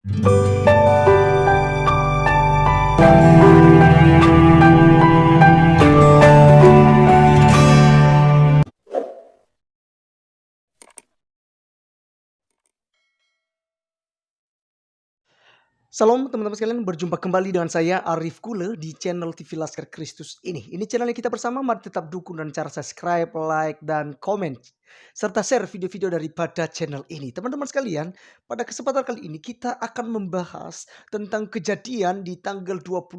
Salam teman-teman sekalian, berjumpa kembali dengan saya Arif Kule di channel TV Laskar Kristus ini. Ini channelnya kita bersama, mari tetap dukung dan cara subscribe, like, dan komen. Serta share video-video daripada channel ini. Teman-teman sekalian, pada kesempatan kali ini kita akan membahas tentang kejadian di tanggal 25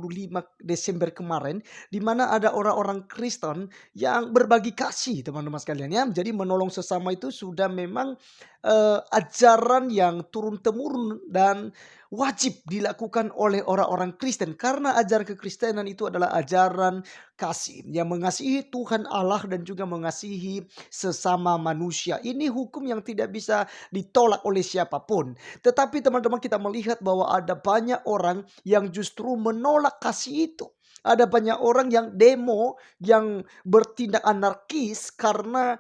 Desember kemarin. Di mana ada orang-orang Kristen yang berbagi kasih teman-teman sekalian ya. Jadi menolong sesama itu sudah memang ajaran yang turun-temurun dan wajib dilakukan oleh orang-orang Kristen karena ajaran kekristenan itu adalah ajaran kasih yang mengasihi Tuhan Allah dan juga mengasihi sesama manusia. Ini hukum yang tidak bisa ditolak oleh siapapun. Tetapi teman-teman, kita melihat bahwa ada banyak orang yang justru menolak kasih itu. Ada banyak orang yang demo, yang bertindak anarkis karena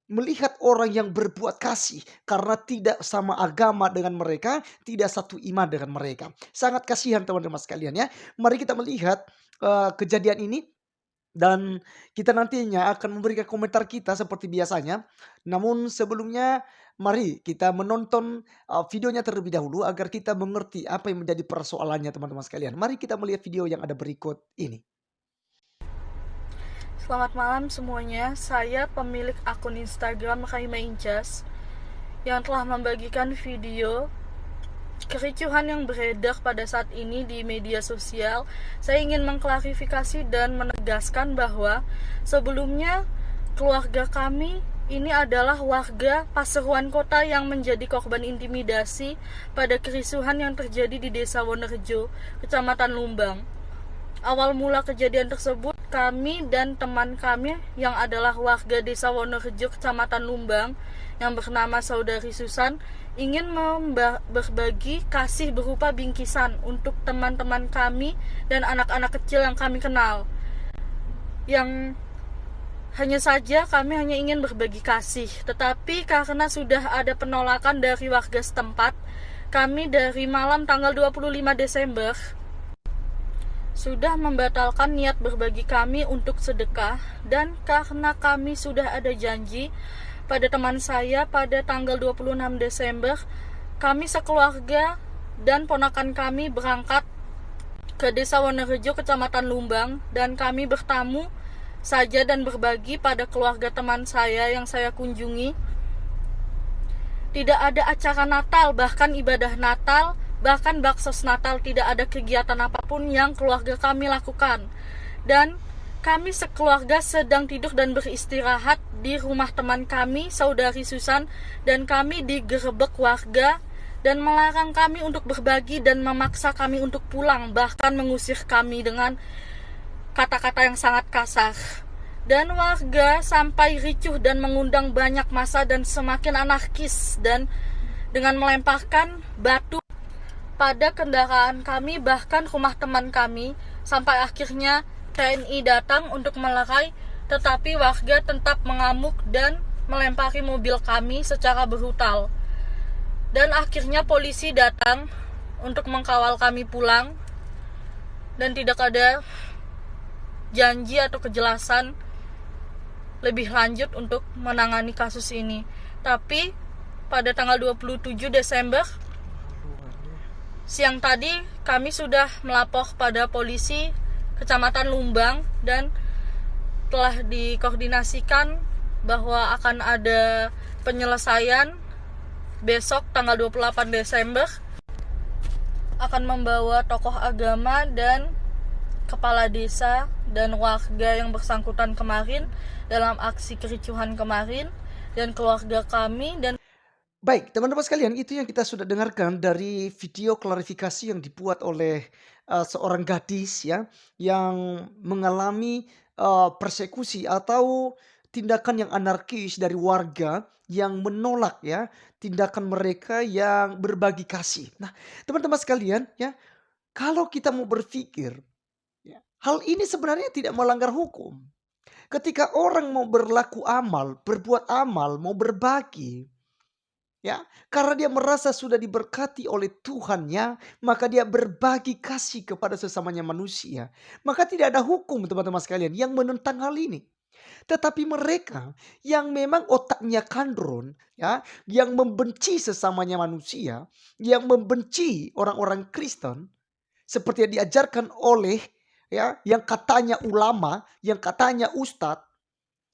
melihat orang yang berbuat kasih karena tidak sama agama dengan mereka, tidak satu iman dengan mereka. Sangat kasihan teman-teman sekalian ya. Mari kita melihat kejadian ini dan kita nantinya akan memberikan komentar kita seperti biasanya. Namun sebelumnya mari kita menonton videonya terlebih dahulu agar kita mengerti apa yang menjadi persoalannya teman-teman sekalian. Mari kita melihat video yang ada berikut ini. Selamat malam semuanya, saya pemilik akun Instagram Raima Incas yang telah membagikan video kericuhan yang beredar pada saat ini di media sosial. Saya ingin mengklarifikasi dan menegaskan bahwa sebelumnya keluarga kami ini adalah warga Pasuruan Kota yang menjadi korban intimidasi pada kerusuhan yang terjadi di Desa Wonorejo, Kecamatan Lumbang. Awal mula kejadian tersebut, kami dan teman kami yang adalah warga Desa Wonorejo, Kecamatan Lumbang, yang bernama Saudari Susan, ingin berbagi kasih berupa bingkisan untuk teman-teman kami dan anak-anak kecil yang kami kenal. Yang hanya saja kami hanya ingin berbagi kasih, tetapi karena sudah ada penolakan dari warga setempat, kami dari malam tanggal 25 Desember sudah membatalkan niat berbagi kami untuk sedekah, dan karena kami sudah ada janji pada teman saya pada tanggal 26 Desember, kami sekeluarga dan ponakan kami berangkat ke Desa Wonorejo, Kecamatan Lumbang, dan kami bertamu saja dan berbagi pada keluarga teman saya yang saya kunjungi. Tidak ada acara Natal, bahkan ibadah Natal, bahkan baksos Natal, tidak ada kegiatan apapun yang keluarga kami lakukan. Dan kami sekeluarga sedang tidur dan beristirahat di rumah teman kami, Saudari Susan, dan kami digerebek warga dan melarang kami untuk berbagi dan memaksa kami untuk pulang, bahkan mengusir kami dengan kata-kata yang sangat kasar. Dan warga sampai ricuh dan mengundang banyak massa dan semakin anarkis dan dengan melemparkan batu pada kendaraan kami, bahkan rumah teman kami, sampai akhirnya TNI datang untuk melerai, tetapi warga tetap mengamuk dan melempari mobil kami secara brutal. Dan akhirnya polisi datang untuk mengkawal kami pulang, dan tidak ada janji atau kejelasan lebih lanjut untuk menangani kasus ini. Tapi pada tanggal 27 Desember siang tadi kami sudah melapor pada polisi Kecamatan Lumbang dan telah dikoordinasikan bahwa akan ada penyelesaian besok tanggal 28 Desember, akan membawa tokoh agama dan kepala desa dan warga yang bersangkutan kemarin dalam aksi kericuhan kemarin dan keluarga kami. Dan Baik, teman-teman sekalian, itu yang kita sudah dengarkan dari video klarifikasi yang dibuat oleh seorang gadis ya, yang mengalami persekusi atau tindakan yang anarkis dari warga yang menolak ya tindakan mereka yang berbagi kasih. Nah, teman-teman sekalian ya, kalau kita mau berpikir ya, hal ini sebenarnya tidak melanggar hukum. Ketika orang mau berlaku amal, berbuat amal, mau berbagi, Ya, karena dia merasa sudah diberkati oleh Tuhannya, maka dia berbagi kasih kepada sesamanya manusia. Maka tidak ada hukum teman-teman sekalian yang menentang hal ini. Tetapi mereka yang memang otaknya kandron, ya, yang membenci sesamanya manusia, yang membenci orang-orang Kristen, seperti yang diajarkan oleh ya, yang katanya ulama, yang katanya ustadz,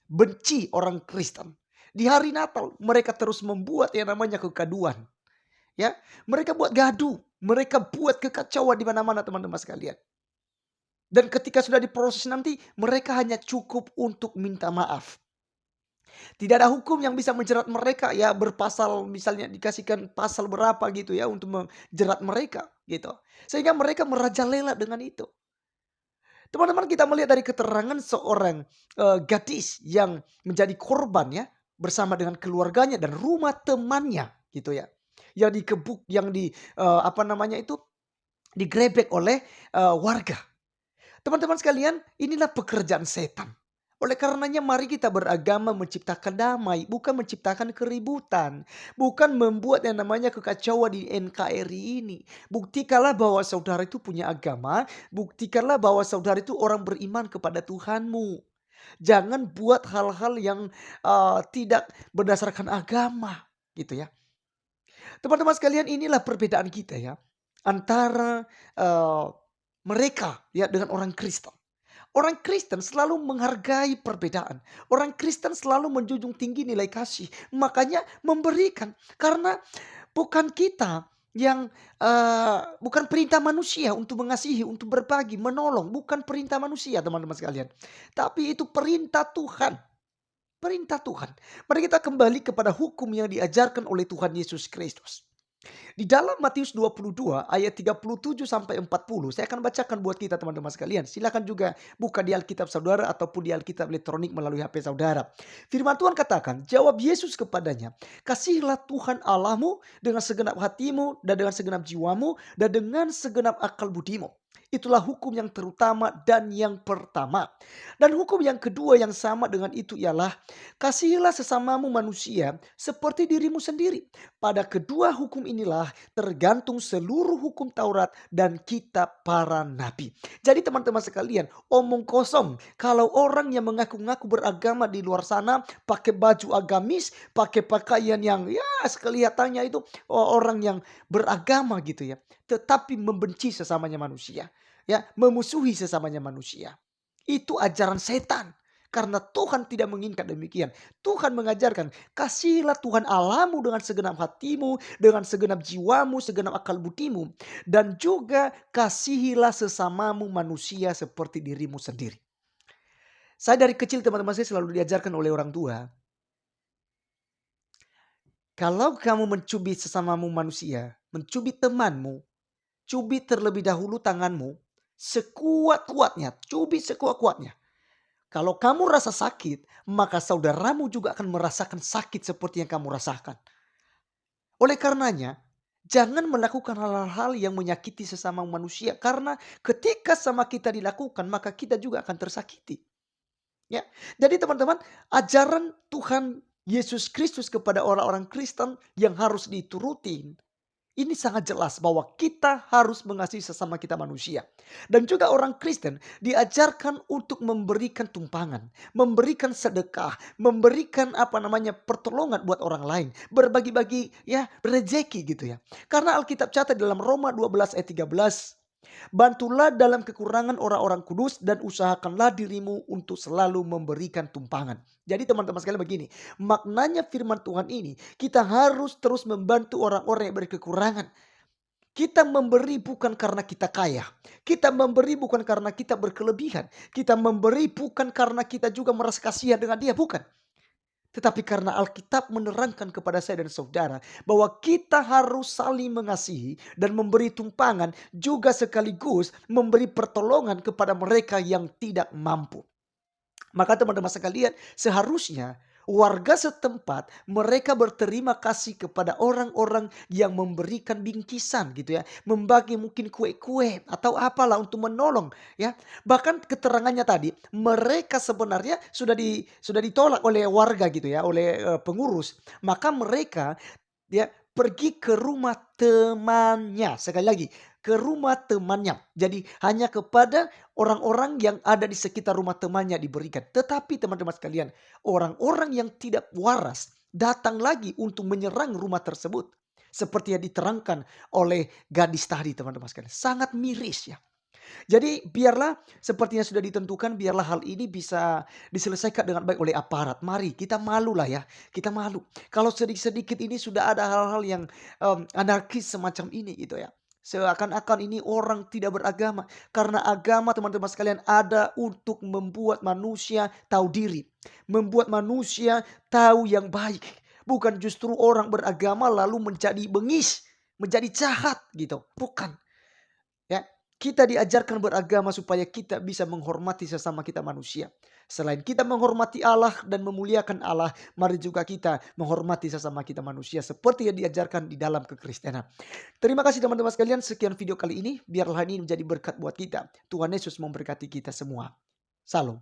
benci orang Kristen. Di hari Natal mereka terus membuat yang namanya kegaduhan, ya. Mereka buat gaduh, mereka buat kekacauan di mana-mana teman-teman sekalian. Dan ketika sudah diproses nanti, mereka hanya cukup untuk minta maaf. Tidak ada hukum yang bisa menjerat mereka ya berpasal misalnya dikasihkan pasal berapa gitu ya untuk menjerat mereka gitu. Sehingga mereka merajalela dengan itu. Teman-teman kita melihat dari keterangan seorang gadis yang menjadi korban ya bersama dengan keluarganya dan rumah temannya gitu ya. Yang dikebuk yang apa namanya itu digrebek oleh warga. Teman-teman sekalian, inilah pekerjaan setan. Oleh karenanya mari kita beragama menciptakan damai, bukan menciptakan keributan. Bukan membuat yang namanya kekacauan di NKRI ini. Buktikanlah bahwa saudara itu punya agama, buktikanlah bahwa saudara itu orang beriman kepada Tuhanmu. Jangan buat hal-hal yang tidak berdasarkan agama, gitu ya. Teman-teman sekalian, inilah perbedaan kita ya antara mereka ya dengan orang Kristen. Orang Kristen selalu menghargai perbedaan. Orang Kristen selalu menjunjung tinggi nilai kasih. Makanya memberikan. Karena bukan kita yang bukan perintah manusia untuk mengasihi, untuk berbagi, menolong. Bukan perintah manusia teman-teman sekalian. Tapi itu perintah Tuhan. Perintah Tuhan. Mari kita kembali kepada hukum yang diajarkan oleh Tuhan Yesus Kristus. Di dalam Matius 22 ayat 37 sampai 40, saya akan bacakan buat kita teman-teman sekalian. Silakan juga buka di Alkitab saudara ataupun di Alkitab elektronik melalui HP saudara. Firman Tuhan katakan, jawab Yesus kepadanya, kasihilah Tuhan Allahmu dengan segenap hatimu dan dengan segenap jiwamu dan dengan segenap akal budimu. Itulah hukum yang terutama dan yang pertama. Dan hukum yang kedua yang sama dengan itu ialah kasihilah sesamamu manusia seperti dirimu sendiri. Pada kedua hukum inilah tergantung seluruh hukum Taurat dan kitab para nabi. Jadi teman-teman sekalian, omong kosong kalau orang yang mengaku-ngaku beragama di luar sana pakai baju agamis, pakai pakaian yang ya kelihatannya itu orang yang beragama gitu ya, tetapi membenci sesamanya manusia, ya, memusuhi sesamanya manusia. Itu ajaran setan. Karena Tuhan tidak menginginkan demikian. Tuhan mengajarkan, kasihilah Tuhan Allahmu dengan segenap hatimu, dengan segenap jiwamu, segenap akal budimu. Dan juga kasihilah sesamamu manusia seperti dirimu sendiri. Saya dari kecil teman-teman saya selalu diajarkan oleh orang tua. Kalau kamu mencubit sesamamu manusia, mencubit temanmu, cubit terlebih dahulu tanganmu, sekuat-kuatnya, cubit sekuat-kuatnya. Kalau kamu rasa sakit, maka saudaramu juga akan merasakan sakit seperti yang kamu rasakan. Oleh karenanya, jangan melakukan hal-hal yang menyakiti sesama manusia. Karena ketika sama kita dilakukan, maka kita juga akan tersakiti. Ya, jadi teman-teman, ajaran Tuhan Yesus Kristus kepada orang-orang Kristen yang harus diturutin. Ini sangat jelas bahwa kita harus mengasihi sesama kita manusia. Dan juga orang Kristen diajarkan untuk memberikan tumpangan, memberikan sedekah, memberikan pertolongan buat orang lain, berbagi-bagi ya rezeki gitu ya. Karena Alkitab catat dalam Roma 12 ayat 13, bantulah dalam kekurangan orang-orang kudus dan usahakanlah dirimu untuk selalu memberikan tumpangan. Jadi teman-teman sekalian begini, maknanya firman Tuhan ini, kita harus terus membantu orang-orang yang berkekurangan. Kita memberi bukan karena kita kaya. Kita memberi bukan karena kita berkelebihan. Kita memberi bukan karena kita juga merasa kasihan dengan dia, bukan. Tetapi karena Alkitab menerangkan kepada saya dan saudara bahwa kita harus saling mengasihi dan memberi tumpangan juga sekaligus memberi pertolongan kepada mereka yang tidak mampu. Maka teman-teman sekalian, seharusnya warga setempat mereka berterima kasih kepada orang-orang yang memberikan bingkisan gitu ya. Membagi mungkin kue-kue atau apalah untuk menolong ya. Bahkan keterangannya tadi mereka sebenarnya sudah ditolak oleh warga gitu ya, oleh pengurus. Maka mereka ya, pergi ke rumah temannya. Sekali lagi, ke rumah temannya. Jadi hanya kepada orang-orang yang ada di sekitar rumah temannya diberikan. Tetapi teman-teman sekalian, orang-orang yang tidak waras datang lagi untuk menyerang rumah tersebut. Seperti yang diterangkan oleh gadis tadi teman-teman sekalian. Sangat miris ya. Jadi biarlah seperti yang sudah ditentukan, biarlah hal ini bisa diselesaikan dengan baik oleh aparat. Mari kita malu lah ya, kita malu. Kalau sedikit-sedikit ini sudah ada hal-hal yang anarkis semacam ini gitu ya. Seakan-akan ini orang tidak beragama. Karena agama teman-teman sekalian ada untuk membuat manusia tahu diri. Membuat manusia tahu yang baik. Bukan justru orang beragama lalu menjadi bengis, menjadi jahat gitu. Bukan. Ya, kita diajarkan beragama supaya kita bisa menghormati sesama kita manusia. Selain kita menghormati Allah dan memuliakan Allah, mari juga kita menghormati sesama kita manusia seperti yang diajarkan di dalam kekristenan. Terima kasih teman-teman sekalian, sekian video kali ini. Biarlah ini menjadi berkat buat kita. Tuhan Yesus memberkati kita semua. Salam.